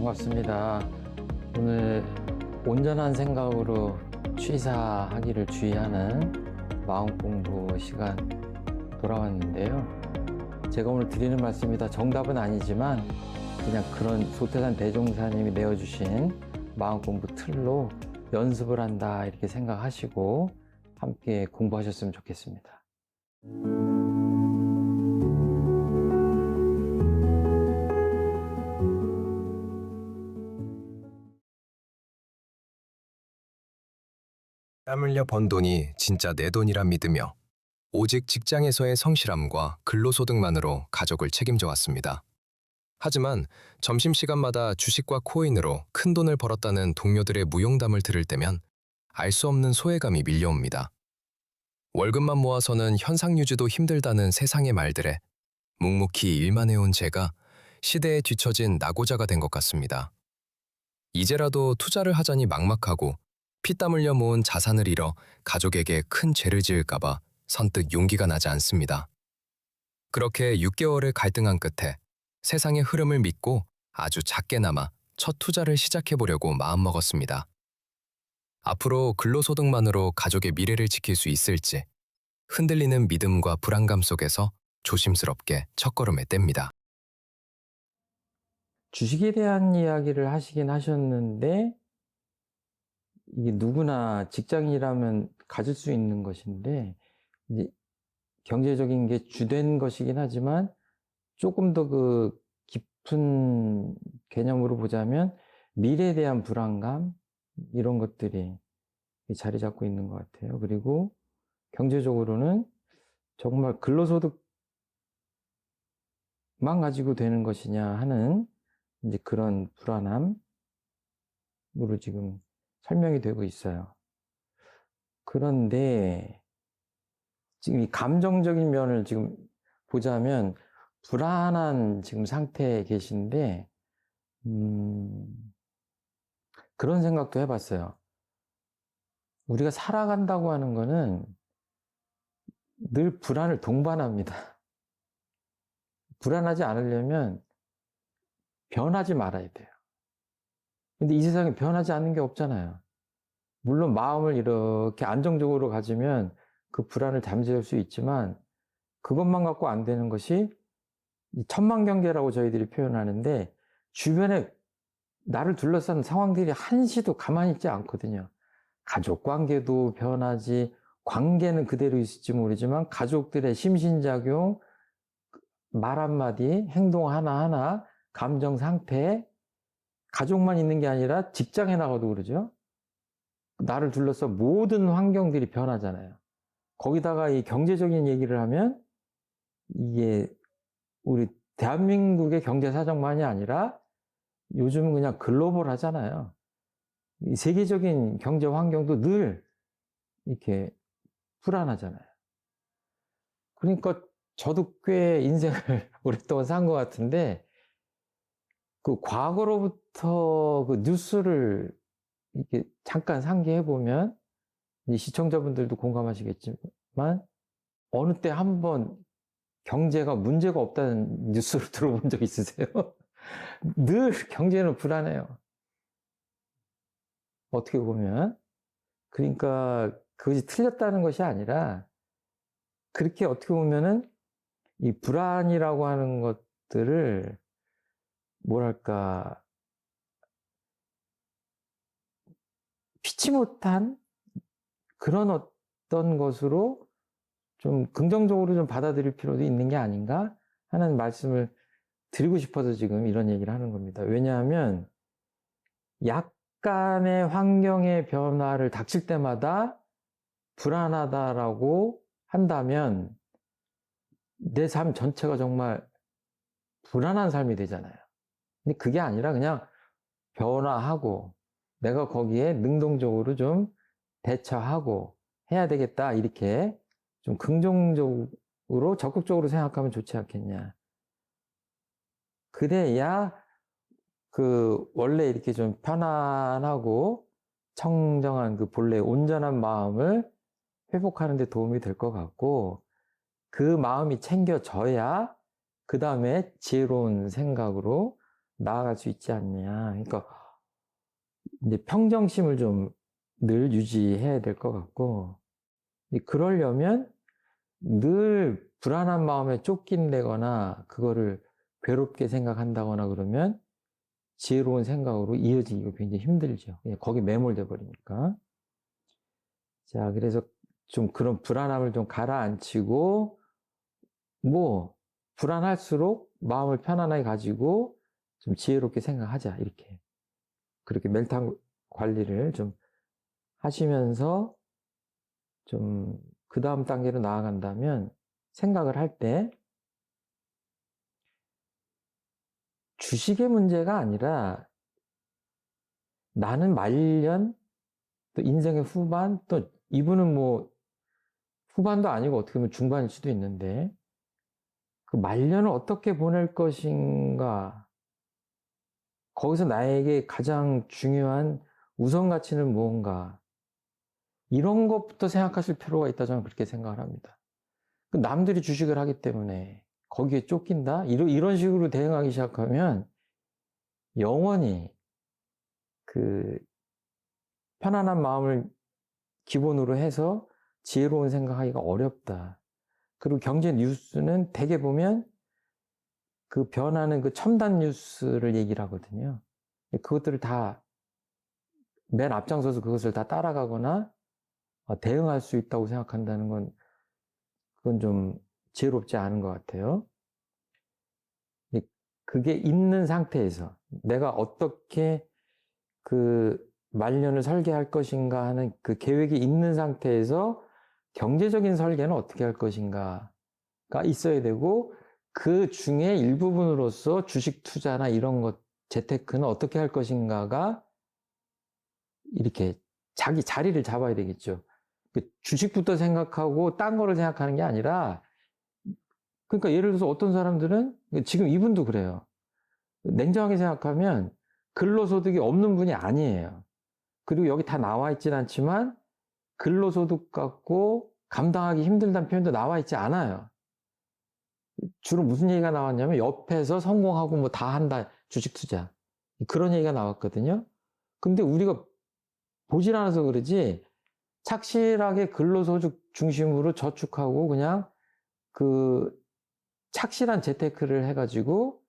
반갑습니다. 오늘 온전한 생각으로 취사하기를 주의하는 마음 공부 시간 돌아왔는데요. 제가 오늘 드리는 말씀이 다 정답은 아니지만 그냥 그런 소태산 대종사님이 내어주신 마음 공부 틀로 연습을 한다 이렇게 생각하시고 함께 공부하셨으면 좋겠습니다. 땀 흘려 번 돈이 진짜 내 돈이라 믿으며 오직 직장에서의 성실함과 근로소득만으로 가족을 책임져 왔습니다. 하지만 점심시간마다 주식과 코인으로 큰 돈을 벌었다는 동료들의 무용담을 들을 때면 알 수 없는 소외감이 밀려옵니다. 월급만 모아서는 현상 유지도 힘들다는 세상의 말들에 묵묵히 일만 해온 제가 시대에 뒤처진 낙오자가 된 것 같습니다. 이제라도 투자를 하자니 막막하고 피땀 흘려 모은 자산을 잃어 가족에게 큰 죄를 지을까봐 선뜻 용기가 나지 않습니다. 그렇게 6개월을 갈등한 끝에 세상의 흐름을 믿고 아주 작게나마 첫 투자를 시작해보려고 마음먹었습니다. 앞으로 근로소득만으로 가족의 미래를 지킬 수 있을지 흔들리는 믿음과 불안감 속에서 조심스럽게 첫걸음을 뗍니다. 주식에 대한 이야기를 하시긴 하셨는데 이게 누구나 직장이라면 가질 수 있는 것인데 이제 경제적인 게 주된 것이긴 하지만 조금 더 그 깊은 개념으로 보자면 미래에 대한 불안감 이런 것들이 자리 잡고 있는 것 같아요. 그리고 경제적으로는 정말 근로소득만 가지고 되는 것이냐 하는 이제 그런 불안함으로 지금 설명이 되고 있어요. 그런데 지금 이 감정적인 면을 지금 보자면 불안한 지금 상태에 계신데 그런 생각도 해봤어요. 우리가 살아간다고 하는 거는 늘 불안을 동반합니다. 불안하지 않으려면 변하지 말아야 돼요. 근데 이 세상에 변하지 않는 게 없잖아요. 물론 마음을 이렇게 안정적으로 가지면 그 불안을 잠재울 수 있지만 그것만 갖고 안 되는 것이 천만경계라고 저희들이 표현하는데 주변에 나를 둘러싼 상황들이 한시도 가만히 있지 않거든요. 가족 관계도 변하지, 관계는 그대로 있을지 모르지만 가족들의 심신작용, 말 한마디, 행동 하나하나, 감정 상태, 가족만 있는 게 아니라 직장에 나가도 그러죠. 나를 둘러서 모든 환경들이 변하잖아요. 거기다가 이 경제적인 얘기를 하면 이게 우리 대한민국의 경제 사정만이 아니라 요즘은 그냥 글로벌 하잖아요. 이 세계적인 경제 환경도 늘 이렇게 불안하잖아요. 그러니까 저도 꽤 인생을 오랫동안 산 것 같은데 그 과거로부터 그 뉴스를 이렇게 잠깐 상기해 보면 시청자분들도 공감하시겠지만 어느 때 한번 경제가 문제가 없다는 뉴스를 들어본 적 있으세요? 늘 경제는 불안해요. 어떻게 보면. 그러니까 그것이 틀렸다는 것이 아니라 그렇게 어떻게 보면은 이 불안이라고 하는 것들을 뭐랄까 피치 못한 그런 어떤 것으로 좀 긍정적으로 좀 받아들일 필요도 있는 게 아닌가 하는 말씀을 드리고 싶어서 지금 이런 얘기를 하는 겁니다. 왜냐하면 약간의 환경의 변화를 닥칠 때마다 불안하다라고 한다면 내 삶 전체가 정말 불안한 삶이 되잖아요. 근데 그게 아니라 그냥 변화하고 내가 거기에 능동적으로 좀 대처하고 해야 되겠다 이렇게 좀 긍정적으로 적극적으로 생각하면 좋지 않겠냐. 그래야 그 원래 이렇게 좀 편안하고 청정한 그 본래 온전한 마음을 회복하는 데 도움이 될 것 같고 그 마음이 챙겨져야 그 다음에 지혜로운 생각으로 나아갈 수 있지 않냐. 그러니까 이제 평정심을 좀 늘 유지해야 될 것 같고, 그러려면 늘 불안한 마음에 쫓긴다거나 그거를 괴롭게 생각한다거나 그러면 지혜로운 생각으로 이어지기가 굉장히 힘들죠. 거기 매몰돼 버리니까. 자, 그래서 좀 그런 불안함을 좀 가라앉히고, 뭐 불안할수록 마음을 편안하게 가지고 좀 지혜롭게 생각하자, 이렇게. 그렇게 멘탈 관리를 좀 하시면서 좀 그 다음 단계로 나아간다면, 생각을 할 때 주식의 문제가 아니라 나는 말년, 또 인생의 후반, 또 이분은 뭐 후반도 아니고 어떻게 보면 중반일 수도 있는데, 그 말년을 어떻게 보낼 것인가, 거기서 나에게 가장 중요한 우선 가치는 무언가, 이런 것부터 생각하실 필요가 있다, 저는 그렇게 생각을 합니다. 남들이 주식을 하기 때문에 거기에 쫓긴다? 이런 식으로 대응하기 시작하면 영원히 그 편안한 마음을 기본으로 해서 지혜로운 생각하기가 어렵다. 그리고 경제 뉴스는 대개 보면 그 변하는 그 첨단 뉴스를 얘기를 하거든요. 그것들을 다 맨 앞장서서 그것을 다 따라가거나 대응할 수 있다고 생각한다는 건, 그건 좀 지혜롭지 않은 것 같아요. 그게 있는 상태에서 내가 어떻게 그 말년을 설계할 것인가 하는 그 계획이 있는 상태에서 경제적인 설계는 어떻게 할 것인가가 있어야 되고, 그 중에 일부분으로서 주식 투자나 이런 것, 재테크는 어떻게 할 것인가가 이렇게 자기 자리를 잡아야 되겠죠. 주식부터 생각하고 딴 거를 생각하는 게 아니라, 그러니까 예를 들어서 어떤 사람들은, 지금 이분도 그래요. 냉정하게 생각하면 근로소득이 없는 분이 아니에요. 그리고 여기 다 나와 있진 않지만 근로소득 갖고 감당하기 힘들다는 표현도 나와 있지 않아요. 주로 무슨 얘기가 나왔냐면 옆에서 성공하고 뭐 다 한다, 주식 투자, 그런 얘기가 나왔거든요. 근데 우리가 보질 않아서 그러지, 착실하게 근로소득 중심으로 저축하고 그냥 그 착실한 재테크를 해가지고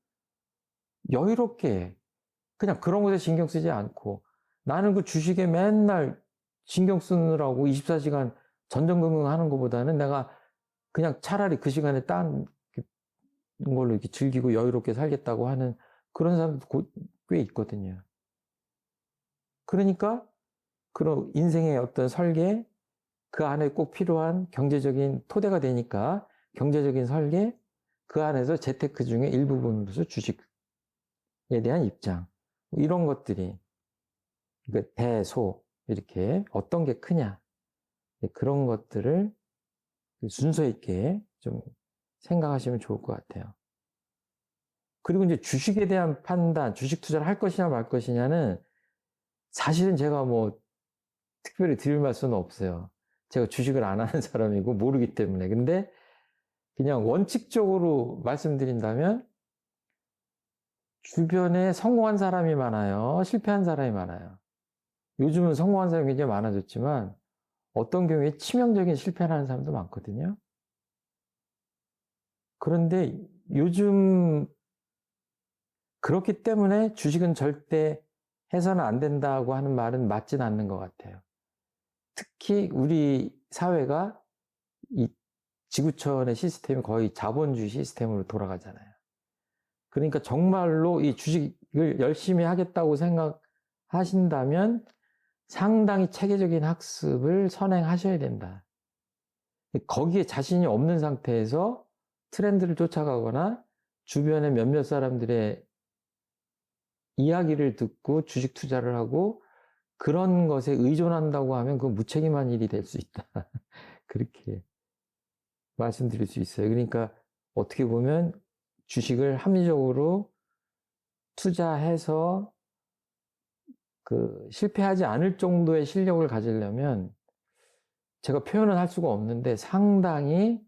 여유롭게 그냥 그런 것에 신경 쓰지 않고, 나는 그 주식에 맨날 신경 쓰느라고 24시간 전전긍긍 하는 것보다는 내가 그냥 차라리 그 시간에 딴 걸로 이렇게 즐기고 여유롭게 살겠다고 하는 그런 사람도 꽤 있거든요. 그러니까 그런 인생의 어떤 설계, 그 안에 꼭 필요한 경제적인 토대가 되니까 경제적인 설계, 그 안에서 재테크 중에 일부분으로서 주식에 대한 입장, 이런 것들이 대소, 이렇게 어떤 게 크냐, 그런 것들을 순서 있게 좀 생각하시면 좋을 것 같아요. 그리고 이제 주식에 대한 판단, 주식 투자를 할 것이냐 말 것이냐는 사실은 제가 뭐 특별히 드릴 말씀은 없어요. 제가 주식을 안 하는 사람이고 모르기 때문에. 근데 그냥 원칙적으로 말씀드린다면, 주변에 성공한 사람이 많아요, 실패한 사람이 많아요. 요즘은 성공한 사람이 굉장히 많아졌지만 어떤 경우에 치명적인 실패를 하는 사람도 많거든요. 그런데 요즘 그렇기 때문에 주식은 절대 해서는 안 된다고 하는 말은 맞진 않는 것 같아요. 특히 우리 사회가 이 지구촌의 시스템이 거의 자본주의 시스템으로 돌아가잖아요. 그러니까 정말로 이 주식을 열심히 하겠다고 생각하신다면 상당히 체계적인 학습을 선행하셔야 된다. 거기에 자신이 없는 상태에서 트렌드를 쫓아가거나 주변의 몇몇 사람들의 이야기를 듣고 주식 투자를 하고 그런 것에 의존한다고 하면 그건 무책임한 일이 될 수 있다. 그렇게 말씀드릴 수 있어요. 그러니까 어떻게 보면 주식을 합리적으로 투자해서 실패하지 않을 정도의 실력을 가지려면, 제가 표현은 할 수가 없는데 상당히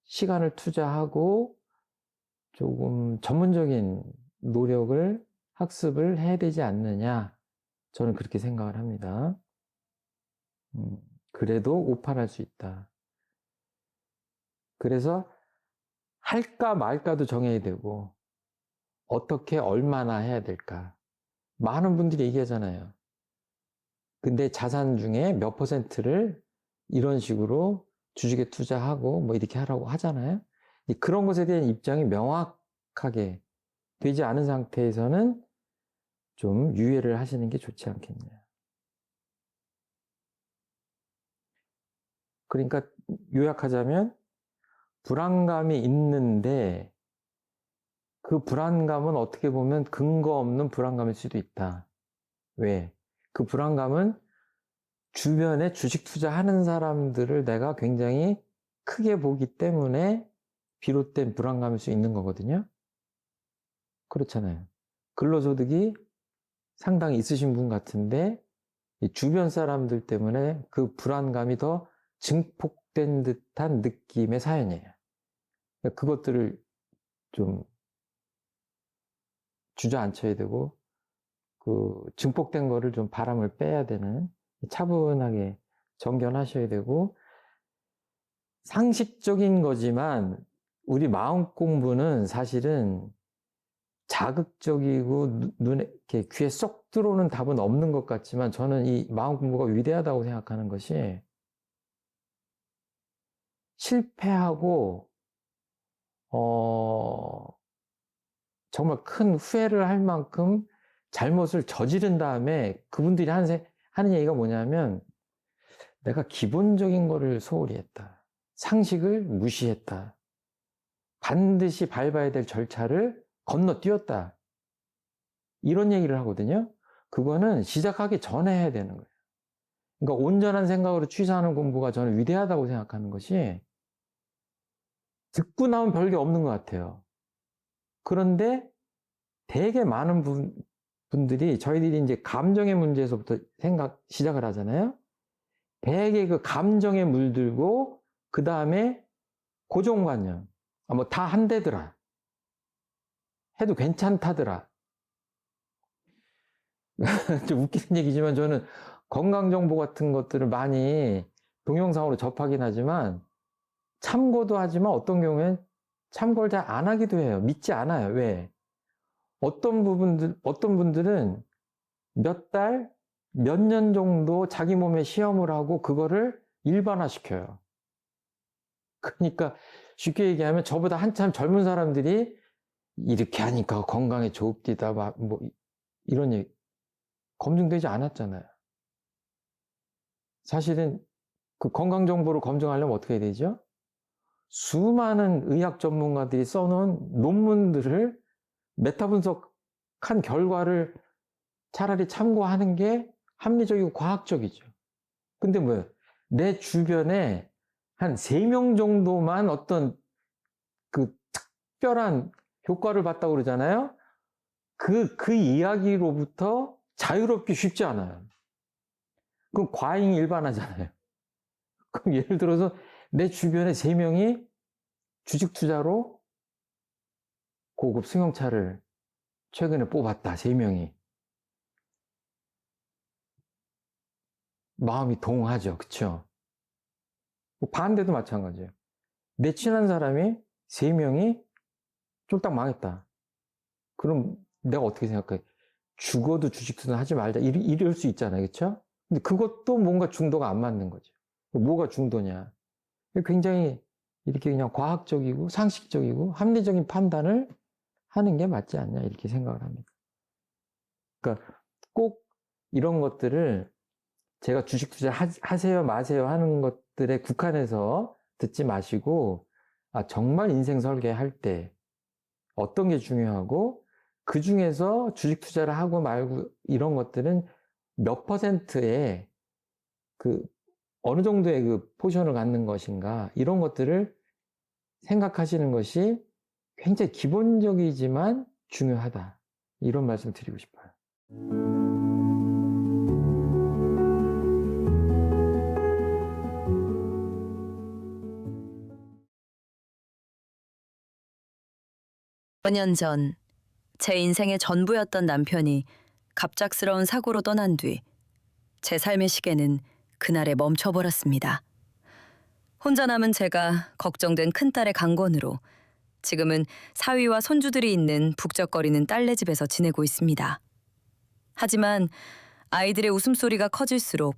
시간을 투자하고 조금 전문적인 노력을 학습을 해야 되지 않느냐. 저는 그렇게 생각을 합니다. 그래도 오판할 수 있다. 그래서 할까 말까도 정해야 되고 어떻게 얼마나 해야 될까. 많은 분들이 얘기하잖아요. 근데 자산 중에 몇 퍼센트를 이런 식으로 주식에 투자하고 뭐 이렇게 하라고 하잖아요. 그런 것에 대한 입장이 명확하게 되지 않은 상태에서는 좀 유예를 하시는 게 좋지 않겠냐. 그러니까 요약하자면 불안감이 있는데 그 불안감은 어떻게 보면 근거 없는 불안감일 수도 있다. 왜? 그 불안감은 주변에 주식 투자하는 사람들을 내가 굉장히 크게 보기 때문에 비롯된 불안감일 수 있는 거거든요. 그렇잖아요. 근로소득이 상당히 있으신 분 같은데 주변 사람들 때문에 그 불안감이 더 증폭된 듯한 느낌의 사연이에요. 그것들을 좀 주저앉혀야 되고 그 증폭된 거를 좀 바람을 빼야 되는, 차분하게 정견하셔야 되고, 상식적인 거지만 우리 마음 공부는 사실은 자극적이고 눈에 이렇게 귀에 쏙 들어오는 답은 없는 것 같지만 저는 이 마음 공부가 위대하다고 생각하는 것이 실패하고 정말 큰 후회를 할 만큼 잘못을 저지른 다음에 그분들이 하는 얘기가 뭐냐면 내가 기본적인 거를 소홀히 했다. 상식을 무시했다. 반드시 밟아야 될 절차를 건너뛰었다. 이런 얘기를 하거든요. 그거는 시작하기 전에 해야 되는 거예요. 그러니까 온전한 생각으로 취사하는 공부가 저는 위대하다고 생각하는 것이 듣고 나면 별게 없는 것 같아요. 그런데 되게 많은 분들이 저희들이 이제 감정의 문제에서부터 시작을 하잖아요. 되게 그 감정에 물들고 그 다음에 고정관념. 뭐 다 한대더라. 해도 괜찮다더라. 좀 웃기는 얘기지만 저는 건강정보 같은 것들을 많이 동영상으로 접하긴 하지만 참고도 하지만 어떤 경우엔 참고를 잘 안 하기도 해요. 믿지 않아요. 왜? 어떤 분들은 몇 달, 몇 년 정도 자기 몸에 시험을 하고 그거를 일반화시켜요. 그러니까 쉽게 얘기하면 저보다 한참 젊은 사람들이 이렇게 하니까 건강에 좋읍디다, 뭐 이런 얘기 검증되지 않았잖아요. 사실은 그 건강 정보를 검증하려면 어떻게 해야 되죠? 수많은 의학 전문가들이 써놓은 논문들을 메타 분석한 결과를 차라리 참고하는 게 합리적이고 과학적이죠. 근데 뭐예요? 내 주변에 한 3명 정도만 어떤 그 특별한 효과를 봤다고 그러잖아요? 그 이야기로부터 자유롭기 쉽지 않아요. 그럼 과잉 일반화잖아요. 그럼 예를 들어서 내 주변에 3명이 주식 투자로 고급 승용차를 최근에 뽑았다. 3명이. 마음이 동하죠. 그쵸? 반대도 마찬가지예요. 내 친한 사람이 3명이 쫄딱 망했다. 그럼 내가 어떻게 생각해? 죽어도 주식 투자 하지 말자. 이럴 수 있잖아요. 그쵸? 근데 그것도 뭔가 중도가 안 맞는 거죠. 뭐가 중도냐? 굉장히 이렇게 그냥 과학적이고 상식적이고 합리적인 판단을 하는 게 맞지 않냐 이렇게 생각을 합니다. 그러니까 꼭 이런 것들을 제가 주식 투자 하세요 마세요 하는 것들에 국한해서 듣지 마시고 정말 인생 설계할 때 어떤 게 중요하고 그 중에서 주식 투자를 하고 말고 이런 것들은 몇 퍼센트의 그 어느 정도의 그 포션을 갖는 것인가 이런 것들을 생각하시는 것이 굉장히 기본적이지만 중요하다. 이런 말씀 드리고 싶어요. 몇 년 전 제 인생의 전부였던 남편이 갑작스러운 사고로 떠난 뒤 제 삶의 시계는 그날에 멈춰버렸습니다. 혼자 남은 제가 걱정된 큰딸의 강권으로 지금은 사위와 손주들이 있는 북적거리는 딸네 집에서 지내고 있습니다. 하지만 아이들의 웃음소리가 커질수록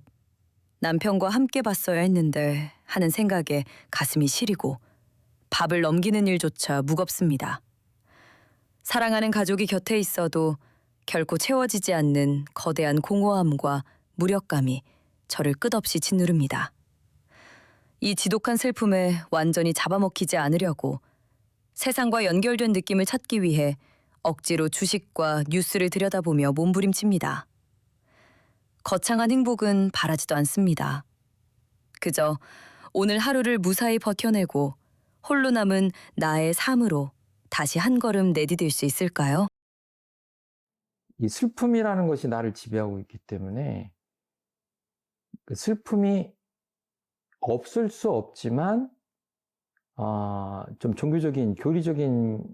남편과 함께 봤어야 했는데 하는 생각에 가슴이 시리고 밥을 넘기는 일조차 무겁습니다. 사랑하는 가족이 곁에 있어도 결코 채워지지 않는 거대한 공허함과 무력감이 저를 끝없이 짓누릅니다. 이 지독한 슬픔에 완전히 잡아먹히지 않으려고 세상과 연결된 느낌을 찾기 위해 억지로 주식과 뉴스를 들여다보며 몸부림칩니다. 거창한 행복은 바라지도 않습니다. 그저 오늘 하루를 무사히 버텨내고 홀로 남은 나의 삶으로 다시 한 걸음 내디딜 수 있을까요? 이 슬픔이라는 것이 나를 지배하고 있기 때문에 그 슬픔이 없을 수 없지만 좀 종교적인 교리적인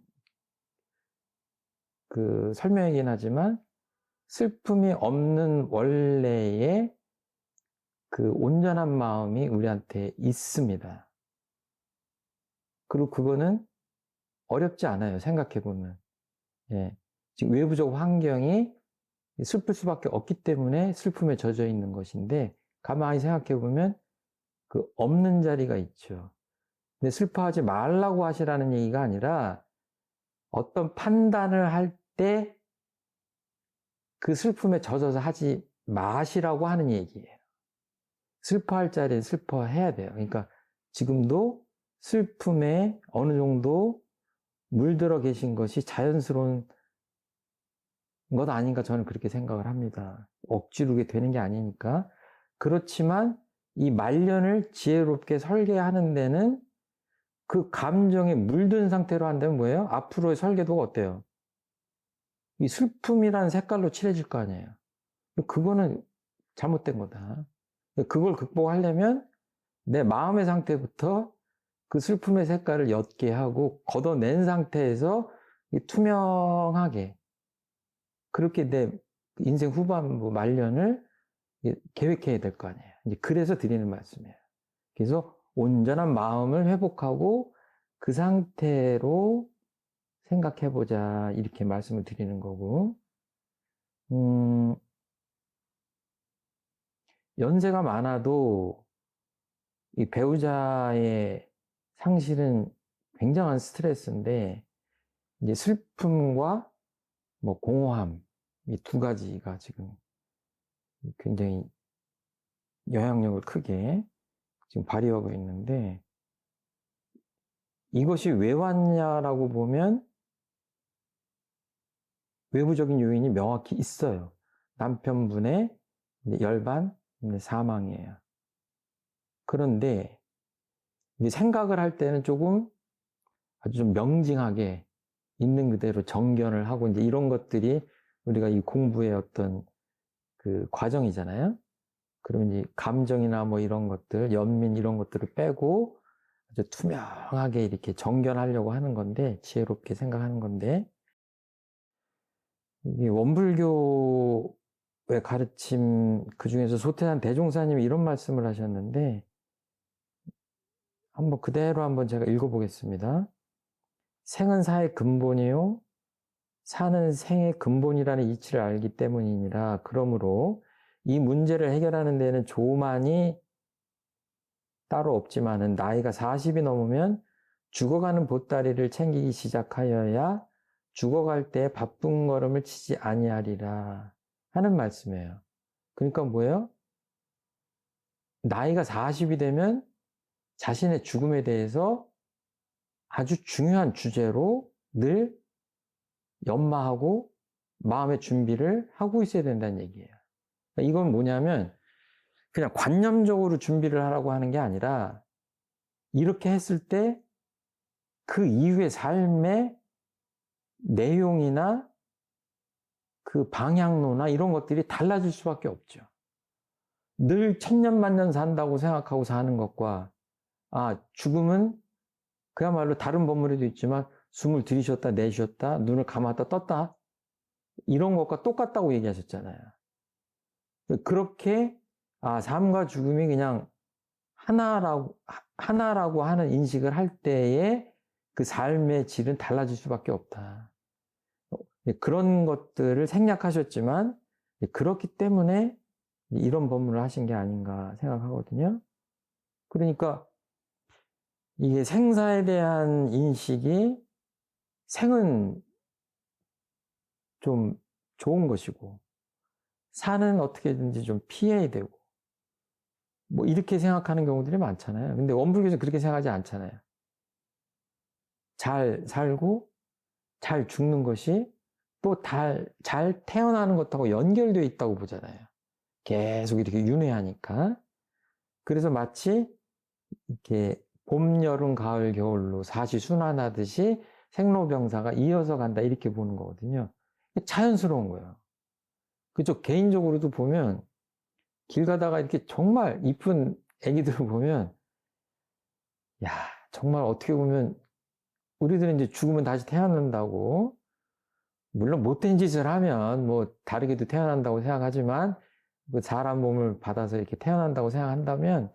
그 설명이긴 하지만 슬픔이 없는 원래의 그 온전한 마음이 우리한테 있습니다. 그리고 그거는 어렵지 않아요. 생각해 보면. 예. 지금 외부적 환경이 슬플 수밖에 없기 때문에 슬픔에 젖어 있는 것인데 가만히 생각해 보면 그 없는 자리가 있죠. 근데 슬퍼하지 말라고 하시라는 얘기가 아니라 어떤 판단을 할 때 그 슬픔에 젖어서 하지 마시라고 하는 얘기예요. 슬퍼할 자리는 슬퍼해야 돼요. 그러니까 지금도 슬픔에 어느 정도 물들어 계신 것이 자연스러운 것 아닌가 저는 그렇게 생각을 합니다. 억지로 되는 게 아니니까. 그렇지만 이 말년을 지혜롭게 설계하는 데는 그 감정에 물든 상태로 한다면 뭐예요? 앞으로의 설계도가 어때요? 이 슬픔이라는 색깔로 칠해질 거 아니에요. 그거는 잘못된 거다. 그걸 극복하려면 내 마음의 상태부터 그 슬픔의 색깔을 옅게 하고 걷어낸 상태에서 투명하게 그렇게 내 인생 후반부 말년을 계획해야 될 거 아니에요. 이제 그래서 드리는 말씀이에요. 그래서 온전한 마음을 회복하고 그 상태로 생각해보자 이렇게 말씀을 드리는 거고 연세가 많아도 이 배우자의 상실은 굉장한 스트레스인데 이제 슬픔과 뭐 공허함 이 두 가지가 지금 굉장히 영향력을 크게 지금 발휘하고 있는데 이것이 왜 왔냐라고 보면 외부적인 요인이 명확히 있어요. 남편분의 열반 사망이에요. 그런데 이제 생각을 할 때는 조금 아주 좀 명징하게 있는 그대로 정견을 하고 이제 이런 것들이 우리가 이 공부의 어떤 그 과정이잖아요. 그러면 이제 감정이나 뭐 이런 것들, 연민 이런 것들을 빼고 아주 투명하게 이렇게 정견하려고 하는 건데 지혜롭게 생각하는 건데 이게 원불교의 가르침 그 중에서 소태산 대종사님이 이런 말씀을 하셨는데 한번 그대로 한번 제가 읽어보겠습니다. 생은 사의 근본이요 사는 생의 근본이라는 이치를 알기 때문이니라. 그러므로 이 문제를 해결하는 데는 조만이 따로 없지만은 나이가 40이 넘으면 죽어가는 보따리를 챙기기 시작하여야 죽어갈 때 바쁜 걸음을 치지 아니하리라 하는 말씀이에요. 그러니까 뭐예요? 나이가 40이 되면 자신의 죽음에 대해서 아주 중요한 주제로 늘 연마하고 마음의 준비를 하고 있어야 된다는 얘기예요. 이건 뭐냐면 그냥 관념적으로 준비를 하라고 하는 게 아니라 이렇게 했을 때 그 이후의 삶의 내용이나 그 방향로나 이런 것들이 달라질 수밖에 없죠. 늘 천년만년 산다고 생각하고 사는 것과 죽음은 그야말로 다른 법문에도 있지만 숨을 들이쉬었다 내쉬었다 눈을 감았다 떴다 이런 것과 똑같다고 얘기하셨잖아요. 그렇게 삶과 죽음이 그냥 하나라고 하는 인식을 할 때에 그 삶의 질은 달라질 수밖에 없다. 그런 것들을 생략하셨지만 그렇기 때문에 이런 법문을 하신 게 아닌가 생각하거든요. 그러니까 이게 생사에 대한 인식이 생은 좀 좋은 것이고 사는 어떻게든지 좀 피해야 되고 뭐 이렇게 생각하는 경우들이 많잖아요. 근데 원불교에서 그렇게 생각하지 않잖아요. 잘 살고 잘 죽는 것이 또 잘 태어나는 것하고 연결되어 있다고 보잖아요. 계속 이렇게 윤회하니까. 그래서 마치 이렇게 봄, 여름, 가을, 겨울로 사시순환하듯이 생로병사가 이어서 간다 이렇게 보는 거거든요. 자연스러운 거예요. 그쪽 개인적으로도 보면 길 가다가 이렇게 정말 이쁜 애기들을 보면 야 정말 어떻게 보면 우리들은 이제 죽으면 다시 태어난다고 물론 못된 짓을 하면 뭐 다르게도 태어난다고 생각하지만 그 사람 몸을 받아서 이렇게 태어난다고 생각한다면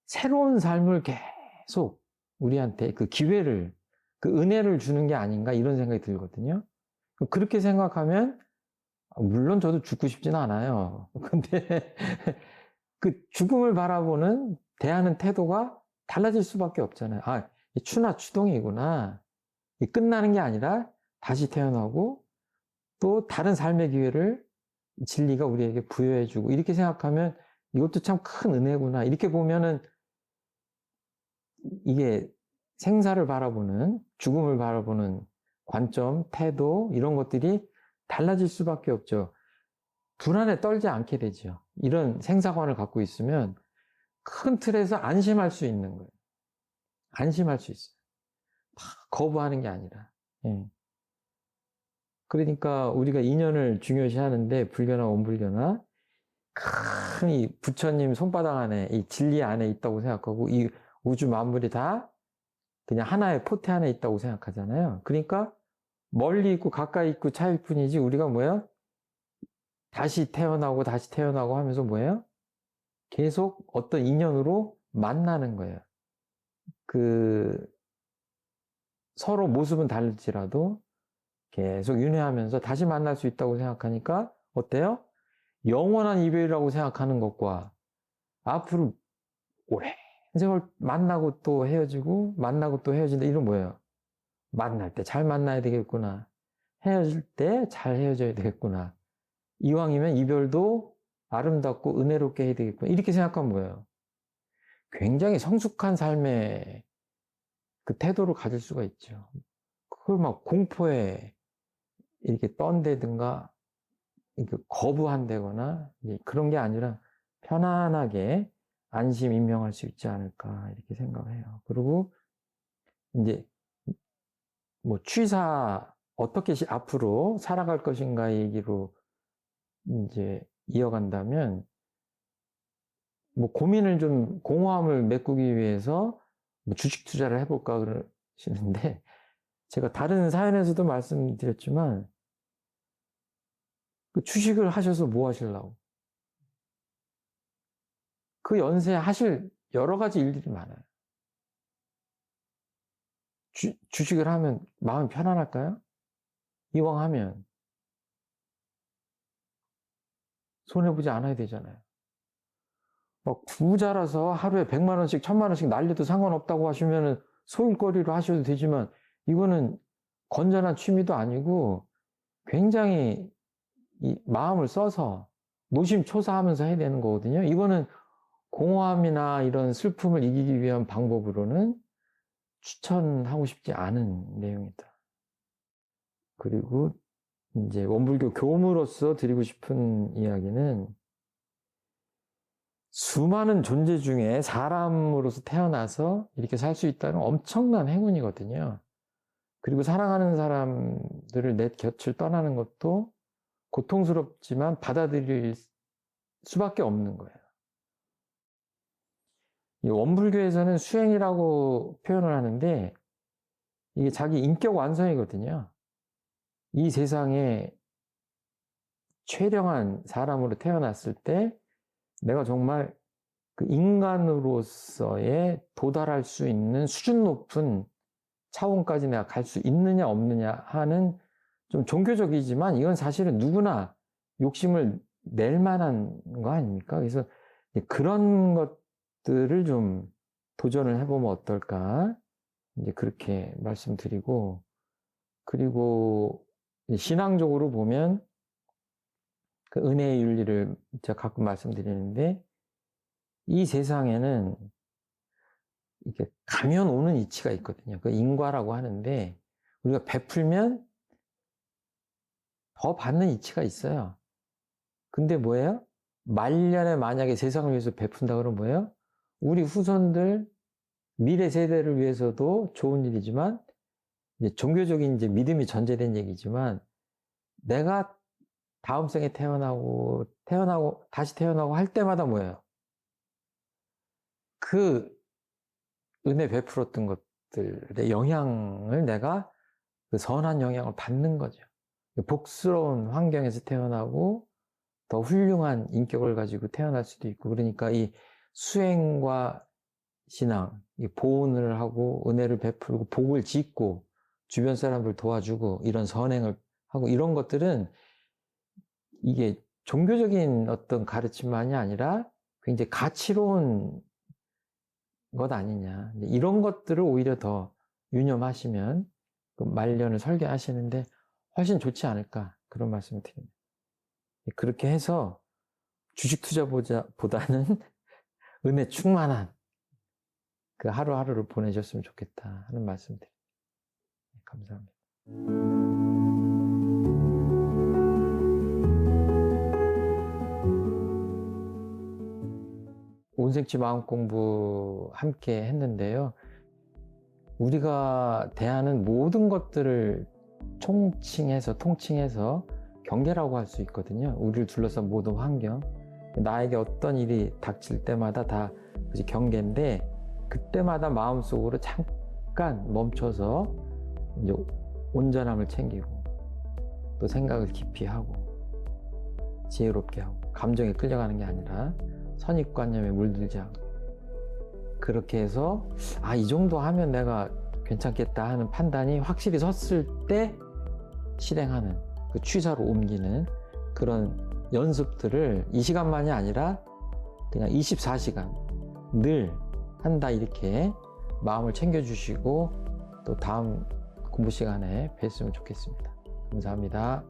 새로운 삶을 계속 우리한테 그 기회를 그 은혜를 주는 게 아닌가 이런 생각이 들거든요. 그렇게 생각하면 물론 저도 죽고 싶지는 않아요. 근데 그 죽음을 바라보는 대하는 태도가 달라질 수밖에 없잖아요. 추나 추동이구나. 끝나는 게 아니라 다시 태어나고 또 다른 삶의 기회를 진리가 우리에게 부여해주고 이렇게 생각하면 이것도 참 큰 은혜구나. 이렇게 보면은 이게 생사를 바라보는 죽음을 바라보는 관점, 태도 이런 것들이 달라질 수밖에 없죠. 불안에 떨지 않게 되죠. 이런 생사관을 갖고 있으면 큰 틀에서 안심할 수 있는 거예요. 안심할 수 있어요. 거부하는 게 아니라. 예. 그러니까 우리가 인연을 중요시 하는데 불교나 원불교나 큰 이 부처님 손바닥 안에 이 진리 안에 있다고 생각하고 이 우주 만물이 다 그냥 하나의 포테 안에 있다고 생각하잖아요. 그러니까 멀리 있고 가까이 있고 차일 뿐이지 우리가 뭐예요? 다시 태어나고 하면서 뭐예요? 계속 어떤 인연으로 만나는 거예요. 서로 모습은 다를지라도 계속 윤회하면서 다시 만날 수 있다고 생각하니까 어때요? 영원한 이별이라고 생각하는 것과 앞으로 오랜 세월 만나고 또 헤어지고 만나고 또 헤어진다 이런 뭐예요? 만날 때 잘 만나야 되겠구나. 헤어질 때 잘 헤어져야 되겠구나. 이왕이면 이별도 아름답고 은혜롭게 해야 되겠구나. 이렇게 생각하면 뭐예요? 굉장히 성숙한 삶의 그 태도를 가질 수가 있죠. 그걸 막 공포에 이렇게 떤다든가 이렇게 거부한다거나 그런 게 아니라 편안하게 안심 임명할 수 있지 않을까 이렇게 생각을 해요. 그리고 이제 뭐 취사 어떻게 앞으로 살아갈 것인가 얘기로 이제 이어간다면 뭐 고민을 좀 공허함을 메꾸기 위해서 뭐 주식 투자를 해볼까 그러시는데 제가 다른 사연에서도 말씀드렸지만 그 주식을 하셔서 뭐 하시려고? 그 연세에 하실 여러 가지 일들이 많아요. 주식을 하면 마음이 편안할까요? 이왕 하면 손해보지 않아야 되잖아요. 막 부자라서 하루에 100만 원씩 1000만 원씩 날려도 상관없다고 하시면은 소일거리로 하셔도 되지만 이거는 건전한 취미도 아니고 굉장히 이 마음을 써서 노심초사하면서 해야 되는 거거든요. 이거는 공허함이나 이런 슬픔을 이기기 위한 방법으로는 추천하고 싶지 않은 내용이다. 그리고 이제 원불교 교무로서 드리고 싶은 이야기는 수많은 존재 중에 사람으로서 태어나서 이렇게 살 수 있다는 엄청난 행운이거든요. 그리고 사랑하는 사람들을 내 곁을 떠나는 것도 고통스럽지만 받아들일 수밖에 없는 거예요. 이 원불교에서는 수행이라고 표현을 하는데 이게 자기 인격 완성이거든요. 이 세상에 최령한 사람으로 태어났을 때 내가 정말 그 인간으로서의 도달할 수 있는 수준 높은 차원까지 내가 갈 수 있느냐 없느냐 하는 좀 종교적이지만 이건 사실은 누구나 욕심을 낼 만한 거 아닙니까? 그래서 그런 것들을 좀 도전을 해보면 어떨까? 이제 그렇게 말씀드리고, 그리고 신앙적으로 보면 그 은혜의 윤리를 제가 가끔 말씀드리는데, 이 세상에는 이렇게 가면 오는 이치가 있거든요. 그 인과라고 하는데, 우리가 베풀면 더 받는 이치가 있어요. 근데 뭐예요? 말년에 만약에 세상을 위해서 베푼다 그러면 뭐예요? 우리 후손들, 미래 세대를 위해서도 좋은 일이지만, 이제 종교적인 이제 믿음이 전제된 얘기지만, 내가 다음 생에 태어나고, 다시 태어나고 할 때마다 뭐예요? 그 은혜 베풀었던 것들의 영향을 내가 그 선한 영향을 받는 거죠. 복스러운 환경에서 태어나고 더 훌륭한 인격을 가지고 태어날 수도 있고, 그러니까 이 수행과 신앙, 이 보온을 하고 은혜를 베풀고 복을 짓고 주변 사람들 도와주고 이런 선행을 하고 이런 것들은 이게 종교적인 어떤 가르침만이 아니라 굉장히 가치로운 것 아니냐. 이런 것들을 오히려 더 유념하시면 그 말년을 설계하시는데 훨씬 좋지 않을까, 그런 말씀을 드립니다. 그렇게 해서 주식 투자보다는 은혜 충만한 그 하루하루를 보내셨으면 좋겠다 하는 말씀 드립니다. 감사합니다. 온생치 마음 공부 함께 했는데요. 우리가 대하는 모든 것들을 통칭해서 경계라고 할 수 있거든요. 우리를 둘러싼 모든 환경, 나에게 어떤 일이 닥칠 때마다 다 경계인데, 그때마다 마음속으로 잠깐 멈춰서 이제 온전함을 챙기고 또 생각을 깊이 하고 지혜롭게 하고 감정에 끌려가는 게 아니라 선입관념에 물들지 않고, 그렇게 해서 이 정도 하면 내가 괜찮겠다 하는 판단이 확실히 섰을 때 실행하는, 그 취사로 옮기는 그런 연습들을 이 시간만이 아니라 그냥 24시간 늘 한다, 이렇게 마음을 챙겨주시고 또 다음 공부 시간에 뵀으면 좋겠습니다. 감사합니다.